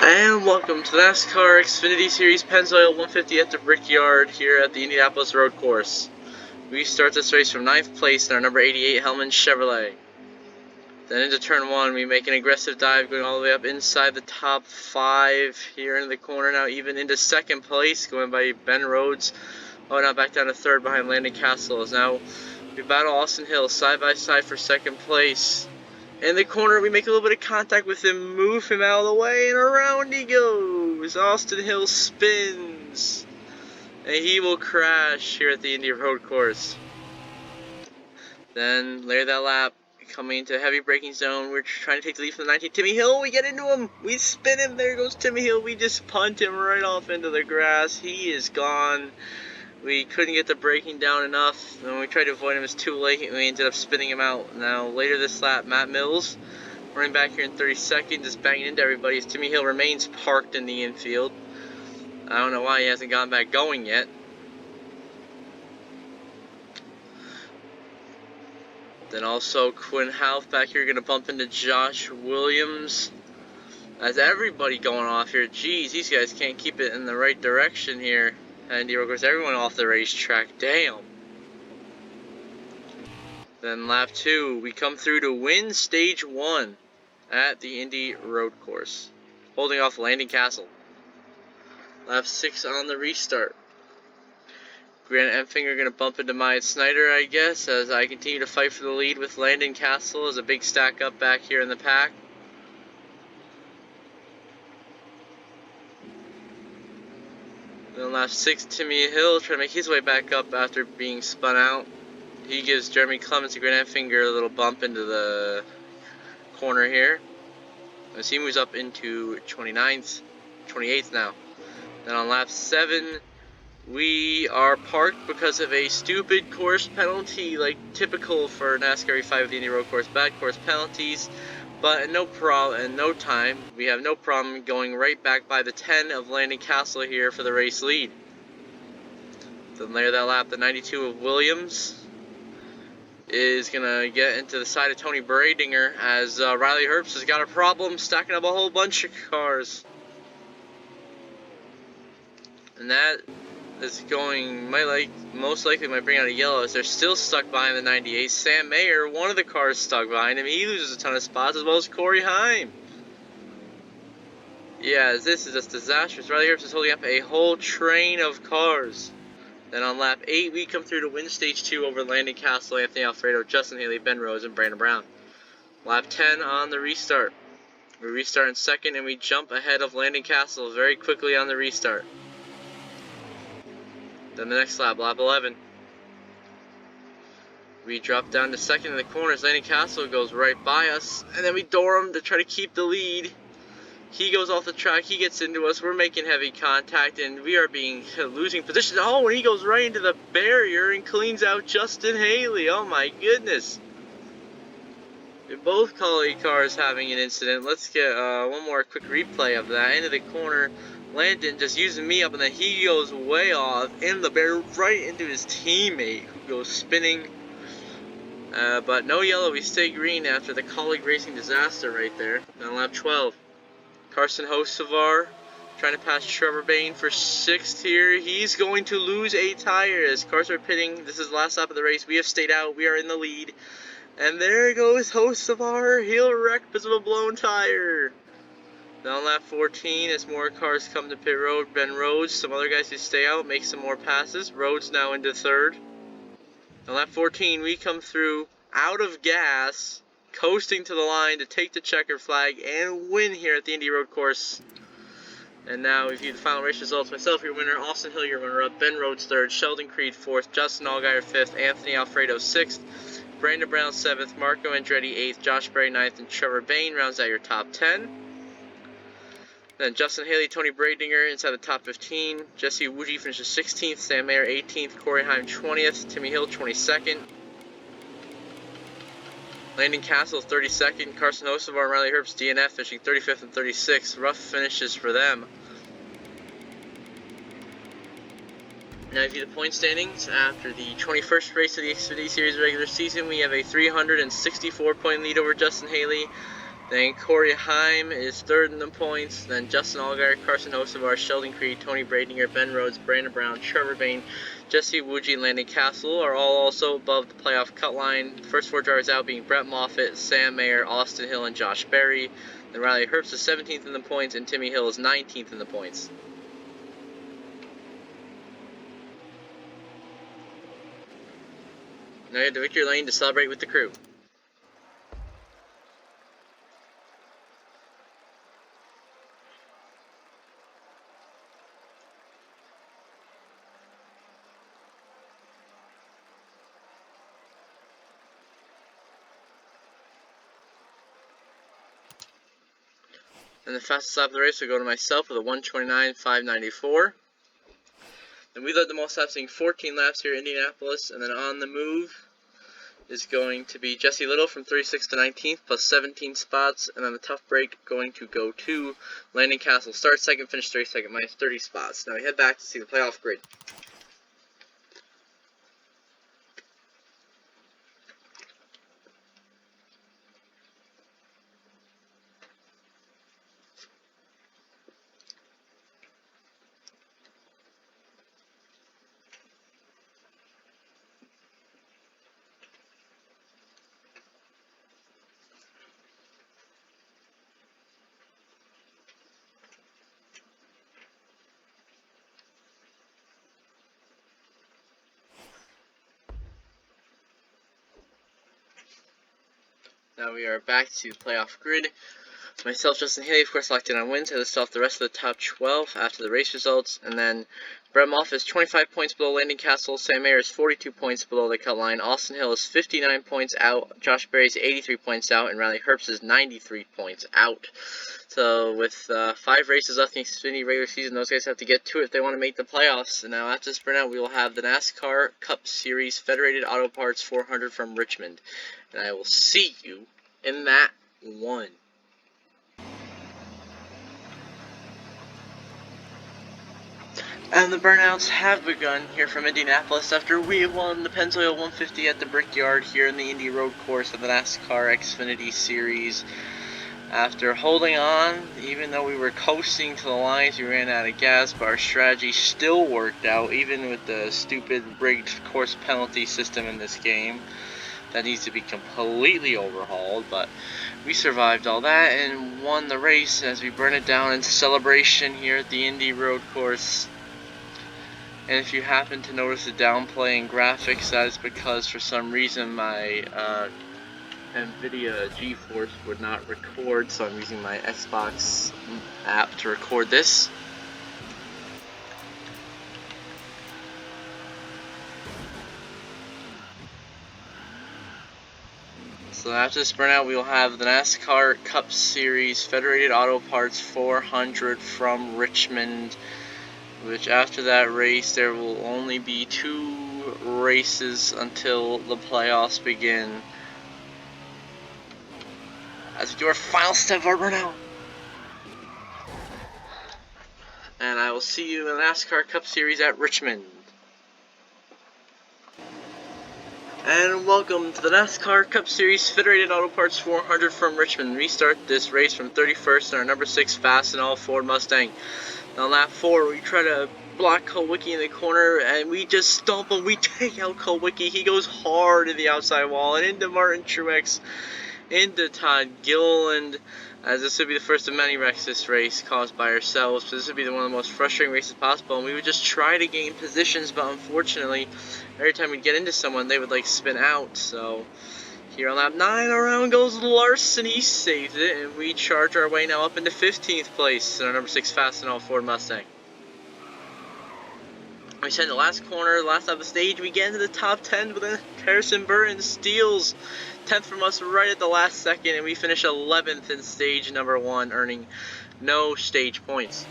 And welcome to the NASCAR Xfinity Series Pennzoil 150 at the Brickyard here at the Indianapolis Road Course. We start this race from 9th place in our number 88 Hellman Chevrolet. Then into turn 1, we make an aggressive dive going all the way up inside the top 5 here in the corner. Now even into 2nd place going by Ben Rhodes. Oh, now back down to 3rd behind Landon Cassill. As now we battle Austin Hill side by side for 2nd place. In the corner, we make a little bit of contact with him, move him out of the way, and around he goes. Austin Hill spins, and he will crash here at the Indy Road Course. Then, later that lap, coming into a heavy braking zone, we're trying to take the lead from the 19. Timmy Hill, we get into him, we spin him, there goes Timmy Hill, we just punt him right off into the grass. He is gone. We couldn't get the braking down enough, and we tried to avoid him, it was too late, and we ended up spinning him out. Now, later this lap, Matt Mills, running back here in 32nd, just banging into everybody as Timmy Hill remains parked in the infield. I don't know why he hasn't gone back going yet. Then also, Quinn Houff back here going to bump into Josh Williams. As everybody going off here, geez, these guys can't keep it in the right direction here. And of course, everyone off the racetrack. Damn. Then lap 2, we come through to win stage 1 at the Indy Road Course, holding off Landon Cassill. Lap 6 on the restart. Grant Enfinger going to bump into Myatt Snyder, I guess, as I continue to fight for the lead with Landon Cassill as a big stack up back here in the pack. Then lap 6, Timmy Hill trying to make his way back up after being spun out. He gives Jeremy Clements and Grant Enfinger a little bump into the corner here, as he moves up into 28th now. Then on lap 7, we are parked because of a stupid course penalty, like typical for NASCAR E5 of the Indy Road Course. Bad course penalties. But in no time, we have no problem going right back by the 10 of Landon Cassill here for the race lead. Then later that lap, the 92 of Williams is going to get into the side of Tony Bradinger as Riley Herbst has got a problem stacking up a whole bunch of cars. And that is going, most likely might bring out a yellow as they're still stuck behind the 98. Sam Mayer, one of the cars stuck behind him, he loses a ton of spots, as well as Corey Heim. Yeah, this is just disastrous. Riley Herbst is holding up a whole train of cars. Then on lap 8, we come through to win stage 2 over Landon Cassill, Anthony Alfredo, Justin Haley, Ben Rhodes, and Brandon Brown. Lap 10 on the restart. We restart in 2nd, and we jump ahead of Landon Cassill very quickly on the restart. Then the next lap, lap 11. We drop down to 2nd in the corners. Landon Cassill goes right by us, and then we door him to try to keep the lead. He goes off the track, he gets into us, we're making heavy contact, and we are losing position. Oh, and he goes right into the barrier and cleans out Justin Haley. Oh my goodness. Both quality cars having an incident. Let's get one more quick replay of that. Into the corner. Landon just using me up, and then he goes way off in the barrier right into his teammate who goes spinning. But no yellow, we stay green after the Colleague Racing disaster right there. On lap 12, Carson Hocevar trying to pass Trevor Bayne for 6th here. He's going to lose a tire as cars are pitting. This is the last lap of the race. We have stayed out. We are in the lead. And there goes Hocevar. He'll wreck because of a blown tire. Now on lap 14, as more cars come to pit road, Ben Rhodes, some other guys who stay out, make some more passes. Rhodes now into 3rd. On lap 14, we come through out of gas, coasting to the line to take the checker flag and win here at the Indy Road Course. And now we view the final race results. Myself, your winner. Austin Hill, your runner-up. Ben Rhodes, 3rd. Sheldon Creed, 4th. Justin Allgaier, 5th. Anthony Alfredo, 6th. Brandon Brown, 7th. Marco Andretti, 8th. Josh Berry, 9th. And Trevor Bayne rounds out your top 10. Then Justin Haley, Tony Bradinger inside the top 15. Jesse Wuji finishes 16th. Sam Mayer 18th. Corey Heim 20th. Timmy Hill 22nd. Landon Cassill 32nd. Carson Hocevar and Riley Herbst DNF finishing 35th and 36th. Rough finishes for them. Now if you the point standings after the 21st race of the Xfinity Series regular season, we have a 364 point lead over Justin Haley. Then Corey Heim is third in the points. Then Justin Allgaier, Carson Hocevar, Sheldon Creed, Tony Bradinger, Ben Rhodes, Brandon Brown, Trevor Bain, Jesse Wuji, and Landon Castle are all also above the playoff cut line. First four drivers out being Brett Moffitt, Sam Mayer, Austin Hill, and Josh Berry. Then Riley Herbst is 17th in the points, and Timmy Hill is 19th in the points. Now you head to victory lane to celebrate with the crew. And the fastest lap of the race will go to myself with a 1:29.594. And we led the most laps, being 14 laps here in Indianapolis. And then on the move is going to be Jesse Little from 36th to 19th, plus 17 spots. And on the tough break, going to go to Landon Castle. Start second, finish 32nd, minus 30 spots. Now we head back to see the playoff grid. Now we are back to the playoff grid. Myself, Justin Haley, of course, locked in on wins. I list off the rest of the top 12 after the race results. And then Brett Moffitt is 25 points below Landon Castle. Sam Mayer is 42 points below the cut line. Austin Hill is 59 points out. Josh Berry is 83 points out. And Riley Herbst is 93 points out. So with 5 races left in the Xfinity regular season, those guys have to get to it if they want to make the playoffs. And now after this burnout, we will have the NASCAR Cup Series Federated Auto Parts 400 from Richmond. And I will see you in that one. And the burnouts have begun here from Indianapolis after we won the Pennzoil 150 at the Brickyard here in the Indy Road Course of the NASCAR Xfinity Series. After holding on, even though we were coasting to the lines, we ran out of gas, but our strategy still worked out, even with the stupid rigged course penalty system in this game. That needs to be completely overhauled, but we survived all that and won the race as we burn it down in celebration here at the Indy Road Course. And if you happen to notice the downplay in graphics, that is because for some reason my NVIDIA GeForce would not record, so I'm using my Xbox app to record this. So after this burnout, we will have the NASCAR Cup Series Federated Auto Parts 400 from Richmond, which after that race there will only be 2 races until the playoffs begin. As we do our final step of our burnout. And I will see you in the NASCAR Cup Series at Richmond. And welcome to the NASCAR Cup Series Federated Auto Parts 400 from Richmond. We start this race from 31st in our number 6 Fastenal Ford Mustang. On lap 4, we try to block Kulwicki in the corner, and we just stomp him. We take out Kulwicki. He goes hard in the outside wall and into Martin Truex, into Todd Gilliland, as this would be the first of many wrecks this race caused by ourselves. So this would be one of the most frustrating races possible, and we would just try to gain positions, but unfortunately, every time we'd get into someone, they would like spin out. So here on lap 9, around goes Larson. He saves it, and we charge our way now up into 15th place in our number 6 Fastenal Ford Mustang. We send the last corner, last lap of the stage, we get into the top 10, but then Harrison Burton steals 10th from us right at the last second, and we finish 11th in stage number 1, earning no stage points.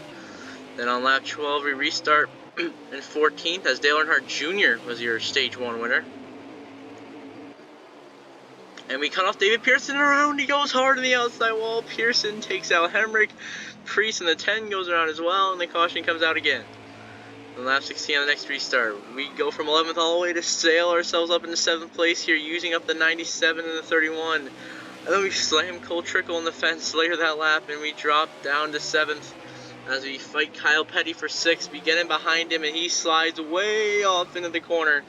Then on lap 12, we restart in 14th, as Dale Earnhardt Jr. was your stage 1 winner. And we cut off David Pearson around. He goes hard in the outside wall. Pearson takes out Hemrick. Priest in the 10 goes around as well, and the caution comes out again. On lap 16 on the next restart, we go from 11th all the way to sail ourselves up into 7th place here, using up the 97 and the 31. And then we slam Cole Trickle in the fence later that lap, and we drop down to 7th as we fight Kyle Petty for 6th. We get in behind him, and he slides way off into the corner.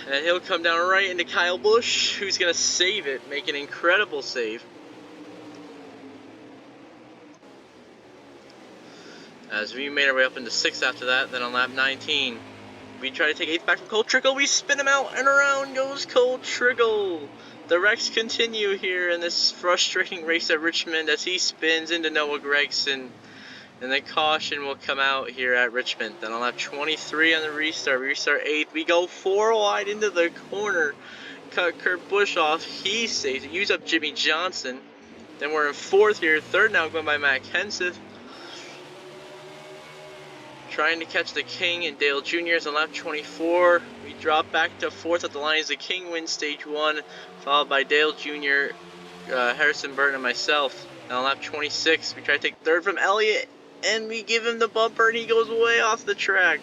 And he'll come down right into Kyle Busch, who's going to save it, make an incredible save. As we made our way up into 6th after that, then on lap 19, we try to take 8th back from Cole Trickle. We spin him out, and around goes Cole Trickle. The wrecks continue here in this frustrating race at Richmond as he spins into Noah Gragson. And the caution will come out here at Richmond. Then on lap 23 on the restart, we restart 8th. We go 4 wide into the corner. Cut Kurt Busch off. He saves it. Use up Jimmy Johnson. Then we're in 4th here. 3rd now going by Matt Kenseth. Trying to catch the King and Dale Jr. on lap 24. We drop back to 4th at the line as the King wins stage 1. Followed by Dale Jr., Harrison Burton, and myself. And on lap 26, we try to take 3rd from Elliott. And we give him the bumper, and he goes way off the track.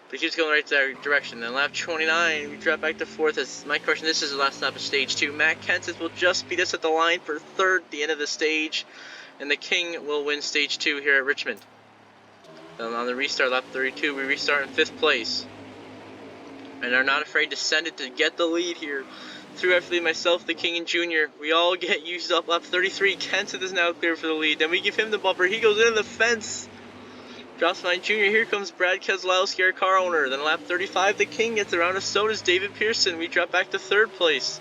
But he keeps going right that direction. Then lap 29, we drop back to 4th. As my question, this is the last lap of stage 2. Matt Kenseth will just beat us at the line for 3rd at the end of the stage. And the King will win stage 2 here at Richmond. Then on the restart, lap 32, we restart in 5th place. And are not afraid to send it to get the lead here. Through F. Lee, myself, the King, and Junior. We all get used up. Lap 33, Kenseth is now clear for the lead. Then we give him the bumper. He goes into the fence. Drops behind Junior. Here comes Brad Keselowski, our car owner. Then lap 35, the King gets around us. So does David Pearson. We drop back to 3rd place.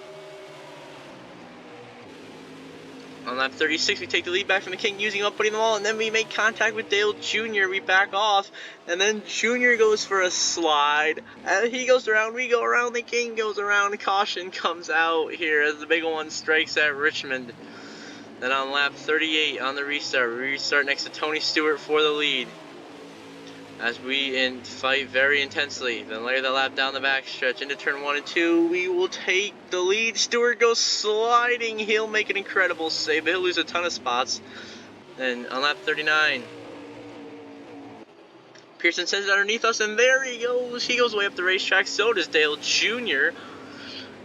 On lap 36, we take the lead back from the King, using up, putting them all, and then we make contact with Dale Jr. We back off, and then Jr. goes for a slide, and he goes around, we go around, the King goes around, caution comes out here as the big one strikes at Richmond. Then on lap 38, on the restart, we restart next to Tony Stewart for the lead. As we fight very intensely. Then later that lap down the backstretch into turn 1 and 2, we will take the lead. Stewart goes sliding. He'll make an incredible save, but he'll lose a ton of spots. Then on lap 39, Pearson sends it underneath us, and there he goes. He goes way up the racetrack. So does Dale Jr.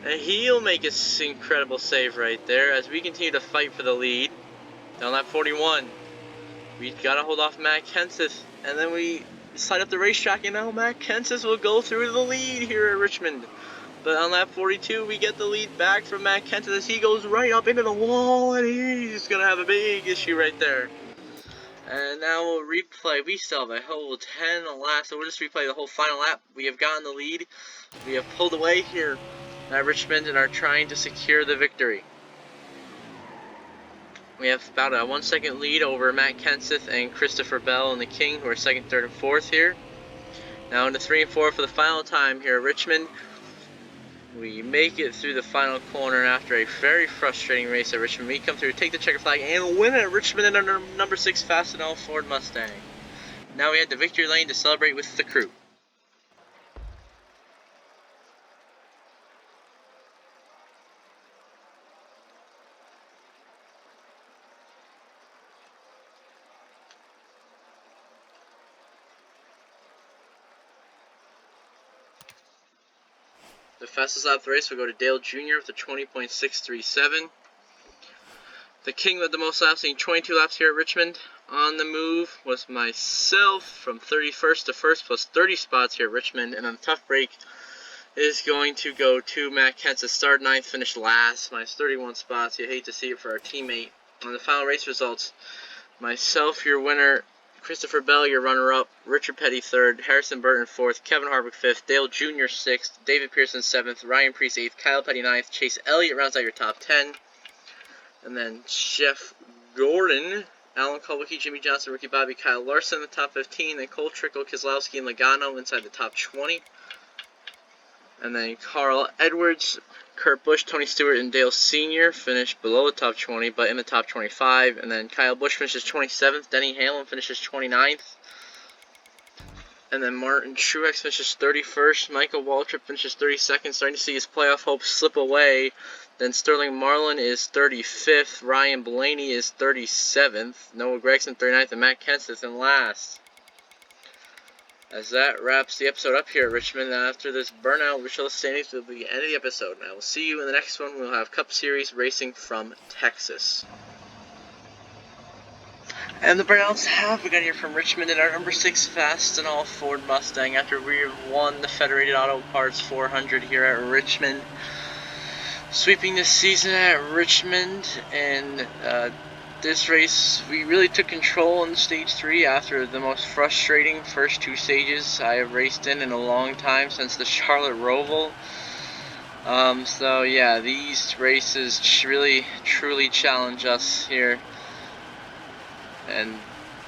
And he'll make an incredible save right there as we continue to fight for the lead. Down lap 41, we gotta hold off Matt Kenseth, and then we slide up the racetrack, and now Matt Kenseth will go through the lead here at Richmond. But on lap 42, we get the lead back from Matt Kenseth as he goes right up into the wall, and he's going to have a big issue right there. And now we'll replay. We still have a whole 10 laps, so we'll just replay the whole final lap. We have gotten the lead. We have pulled away here at Richmond and are trying to secure the victory. We have about a 1 second lead over Matt Kenseth and Christopher Bell and the King, who are 2nd, 3rd, and 4th here. Now into 3 and 4 for the final time here at Richmond. We make it through the final corner after a very frustrating race at Richmond. We come through, take the checker flag, and win at Richmond in our number 6 Fastenal Ford Mustang. Now we head to victory lane to celebrate with the crew. The fastest lap of the race will go to Dale Jr. with a 20.637. The King led the most laps, leading 22 laps here at Richmond. On the move was myself from 31st to 1st, plus 30 spots here at Richmond. And on the tough break is going to go to Matt Kenseth. Started 9th, finished last, minus 31 spots. You hate to see it for our teammate. On the final race results, myself, your winner, Christopher Bell, your runner-up, Richard Petty 3rd, Harrison Burton 4th, Kevin Harvick 5th, Dale Jr. 6th, David Pearson 7th, Ryan Preece 8th, Kyle Petty 9th, Chase Elliott rounds out your top 10, and then Jeff Gordon, Alan Kulwicki, Jimmy Johnson, Ricky Bobby, Kyle Larson in the top 15, then Cole Trickle, Keselowski, and Logano inside the top 20, and then Carl Edwards, Kurt Busch, Tony Stewart, and Dale Sr. finished below the top 20, but in the top 25. And then Kyle Busch finishes 27th. Denny Hamlin finishes 29th. And then Martin Truex finishes 31st. Michael Waltrip finishes 32nd. Starting to see his playoff hopes slip away. Then Sterling Marlin is 35th. Ryan Blaney is 37th. Noah Gragson 39th. And Matt Kenseth in last. As that wraps the episode up here at Richmond. After this burnout, we shall standings to the end of the episode. And I will see you in the next one. We'll have Cup Series racing from Texas. And the burnouts have begun here from Richmond in our number 6 Fastenal Ford Mustang after we have won the Federated Auto Parts 400 here at Richmond. Sweeping this season at Richmond, and this race we really took control in stage 3 after the most frustrating first 2 stages I have raced in a long time since the Charlotte Roval. So yeah, these races really truly challenge us here, and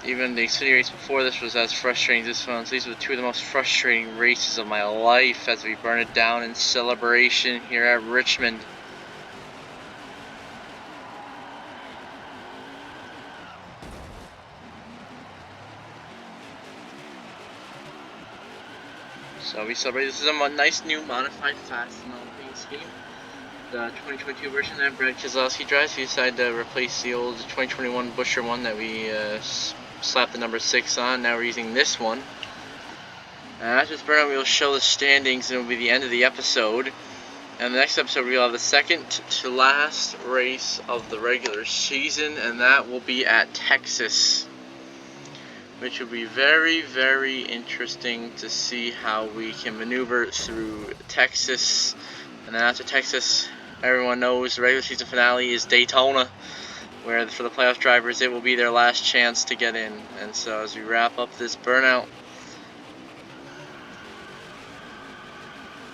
even the Xfinity race before this was as frustrating as this one. So these were 2 of the most frustrating races of my life as we burn it down in celebration here at Richmond. So we celebrate. This is a nice new modified Fastenal paint scheme. The 2022 version that Brad Keselowski drives. He decided to replace the old 2021 Busher one that we slapped the number 6 on. Now we're using this one. After this burnout, we will show the standings, and it will be the end of the episode. And the next episode, we will have the second to last race of the regular season, and that will be at Texas, which will be very, very interesting to see how we can maneuver through Texas. And then after Texas, everyone knows the regular season finale is Daytona, where for the playoff drivers it will be their last chance to get in. And so as we wrap up this burnout,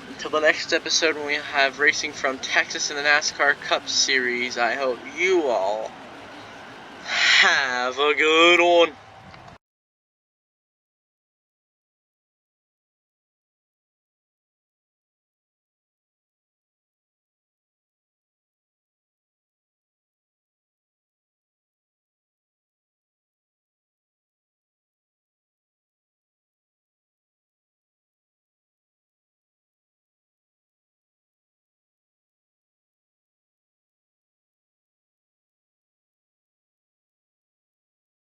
until the next episode when we have racing from Texas in the NASCAR Cup Series, I hope you all have a good one.